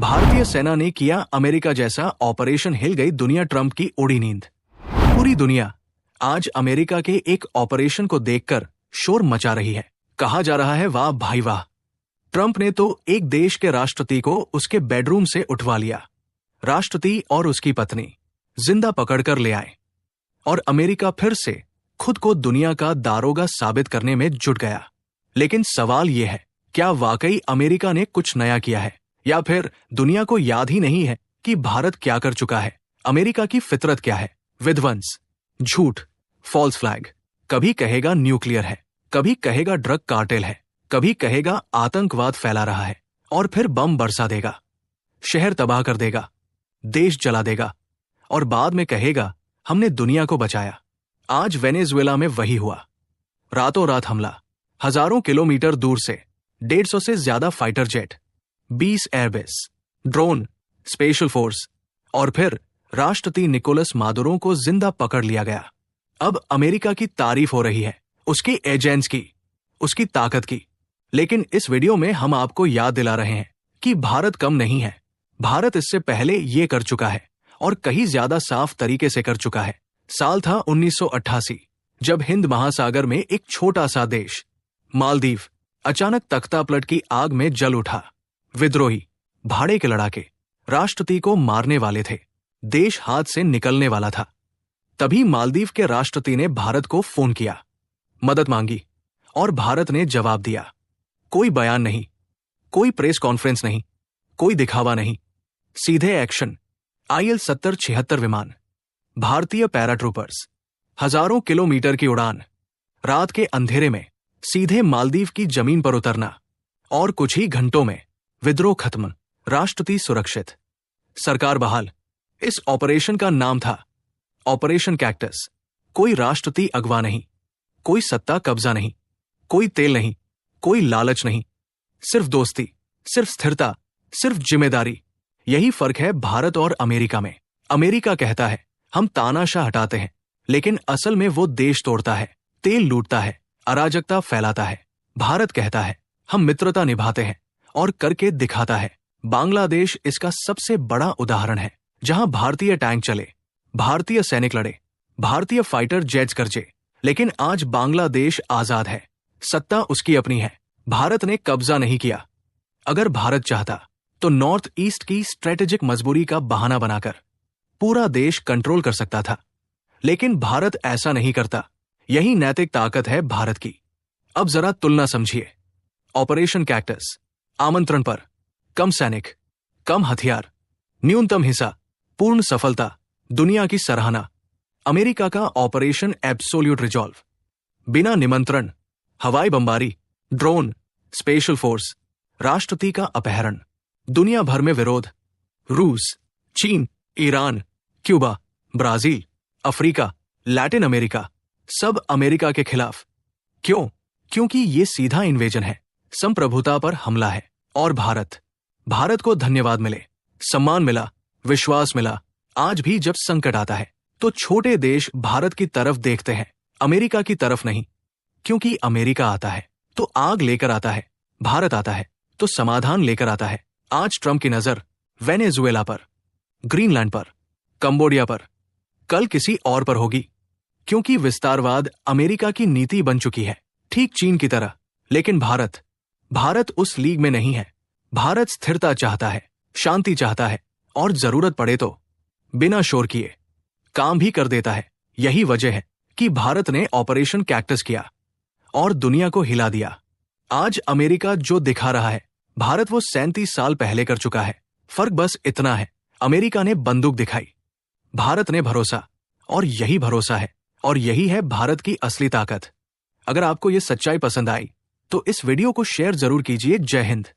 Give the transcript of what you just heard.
भारतीय सेना ने किया अमेरिका जैसा ऑपरेशन, हिल गई दुनिया, ट्रंप की उड़ी नींद। पूरी दुनिया आज अमेरिका के एक ऑपरेशन को देखकर शोर मचा रही है। कहा जा रहा है, वाह भाई वाह, ट्रंप ने तो एक देश के राष्ट्रपति को उसके बेडरूम से उठवा लिया। राष्ट्रपति और उसकी पत्नी जिंदा पकड़कर ले आए और अमेरिका फिर से खुद को दुनिया का दारोगा साबित करने में जुट गया। लेकिन सवाल यह है, क्या वाकई अमेरिका ने कुछ नया किया है, या फिर दुनिया को याद ही नहीं है कि भारत क्या कर चुका है? अमेरिका की फितरत क्या है? विध्वंस, झूठ, फॉल्स फ्लैग। कभी कहेगा न्यूक्लियर है, कभी कहेगा ड्रग कार्टेल है, कभी कहेगा आतंकवाद फैला रहा है, और फिर बम बरसा देगा, शहर तबाह कर देगा, देश जला देगा, और बाद में कहेगा हमने दुनिया को बचाया। आज वेनेजुएला में वही हुआ। रातों रात हमला, हजारों किलोमीटर दूर से 150 से ज्यादा fighter jet, 20 airbase, drone, special force, और फिर राष्ट्रपति निकोलस मादुरो को जिंदा पकड़ लिया गया। अब अमेरिका की तारीफ हो रही है, उसके एजेंट्स की, उसकी ताकत की। लेकिन इस वीडियो में हम आपको याद दिला रहे हैं कि भारत कम नहीं है। भारत इससे पहले ये कर चुका है, और कहीं ज्यादा साफ तरीके से कर चुका है। साल था 1988, जब हिंद महासागर में एक छोटा सा देश मालदीव अचानक तख्तापलट की आग में जल उठा। विद्रोही, भाड़े के लड़ाके राष्ट्रपति को मारने वाले थे। देश हाथ से निकलने वाला था। तभी मालदीव के राष्ट्रपति ने भारत को फोन किया, मदद मांगी, और भारत ने जवाब दिया। कोई बयान नहीं, कोई प्रेस कॉन्फ्रेंस नहीं, कोई दिखावा नहीं, सीधे एक्शन। IL-70-76 विमान, भारतीय पैराट्रूपर्स, हजारों किलोमीटर की उड़ान, रात के अंधेरे में सीधे मालदीव की जमीन पर उतरना, और कुछ ही घंटों में विद्रोह खत्म, राष्ट्रपति सुरक्षित, सरकार बहाल। इस ऑपरेशन का नाम था ऑपरेशन कैक्टस। कोई राष्ट्रपति अगवा नहीं, कोई सत्ता कब्जा नहीं, कोई तेल नहीं, कोई लालच नहीं, सिर्फ दोस्ती, सिर्फ स्थिरता, सिर्फ जिम्मेदारी। यही फर्क है भारत और अमेरिका में। अमेरिका कहता है हम तानाशाह हटाते हैं, लेकिन असल में वो देश तोड़ता है, तेल लूटता है, अराजकता फैलाता है। भारत कहता है हम मित्रता निभाते हैं, और करके दिखाता है। बांग्लादेश इसका सबसे बड़ा उदाहरण है, जहां भारतीय टैंक चले, भारतीय सैनिक लड़े, भारतीय फाइटर जेट्स गरजे, लेकिन आज बांग्लादेश आजाद है, सत्ता उसकी अपनी है। भारत ने कब्जा नहीं किया। अगर भारत चाहता तो नॉर्थ ईस्ट की स्ट्रेटेजिक मजबूरी का बहाना बनाकर पूरा देश कंट्रोल कर सकता था, लेकिन भारत ऐसा नहीं करता। यही नैतिक ताकत है भारत की। अब जरा तुलना समझिए। ऑपरेशन कैक्टस, आमंत्रण पर, कम सैनिक, कम हथियार, न्यूनतम हिस्सा, पूर्ण सफलता, दुनिया की सराहना। अमेरिका का ऑपरेशन एब्सोल्यूट रिजॉल्व, बिना निमंत्रण, हवाई बमबारी, ड्रोन, स्पेशल फोर्स, राष्ट्रपति का अपहरण, दुनिया भर में विरोध। रूस, चीन, Iran, Cuba, Brazil, Africa, Latin America, सब अमेरिका के खिलाफ। क्यों? क्योंकि ये सीधा इन्वेजन है, संप्रभुता पर हमला है। और भारत को धन्यवाद मिले, सम्मान मिला, विश्वास मिला। आज भी जब संकट आता है तो छोटे देश भारत की तरफ देखते हैं, अमेरिका की तरफ नहीं। क्योंकि अमेरिका आता है तो आग लेकर आता है, भारत आता है तो समाधान लेकर आता है। आज ट्रंप की नजर वेनेजुएला पर, ग्रीनलैंड पर, कंबोडिया पर, कल किसी और पर होगी, क्योंकि विस्तारवाद अमेरिका की नीति बन चुकी है, ठीक चीन की तरह। लेकिन भारत उस लीग में नहीं है। भारत स्थिरता चाहता है, शांति चाहता है, और जरूरत पड़े तो बिना शोर किए काम भी कर देता है। यही वजह है कि भारत ने ऑपरेशन कैक्टस किया और दुनिया को हिला दिया। आज अमेरिका जो दिखा रहा है, भारत वो 37 साल पहले कर चुका है। फर्क बस इतना है, अमेरिका ने बंदूक दिखाई, भारत ने भरोसा, और यही भरोसा है और यही है भारत की असली ताकत। अगर आपको ये सच्चाई पसंद आई तो इस वीडियो को शेयर जरूर कीजिए। जय हिंद।